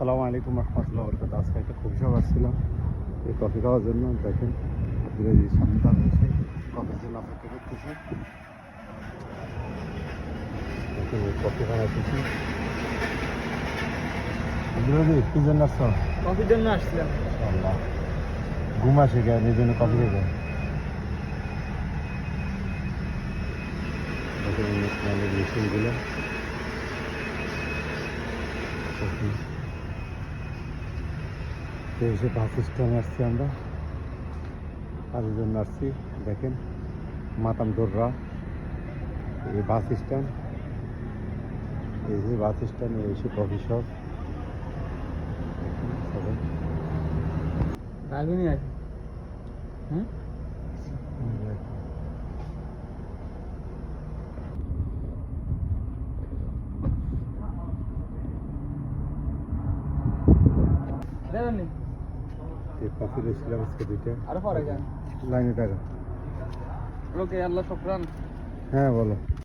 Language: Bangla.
আসসালামু আলাইকুম রহমতুল্লাহ বরকাত। আজকে একটা খুব শখ আসছিলাম এই কফি খাওয়ার জন্য। দেখেন বিরোধী সামনে রয়েছে কফির জন্য অপেক্ষা করতেছি। দেখেন এই কফি খাওয়াতেছি। বিরোধী কি জন্য আসছো? কফির জন্য আসছিলাম। আল্লাহ ঘুম আসে কেন এই জন্য কফি খেতে? দেখেন মেশিনগুলো এসে বাস স্ট্যান্ড আসছি আমরা, কাজের জন্য আসছি। দেখেন মাতাম দোররা এই বাস স্ট্যান্ড, এই যে বাস স্ট্যান্ড এসে কফি শপ। রাগুনি আছে। হুম দেবেন নি এই কফি রেছিলাম আজকে দুইটা। আরো পরে যান লাইনে টাকা। ওকে আল্লাহ শুকরান। হ্যাঁ বলো।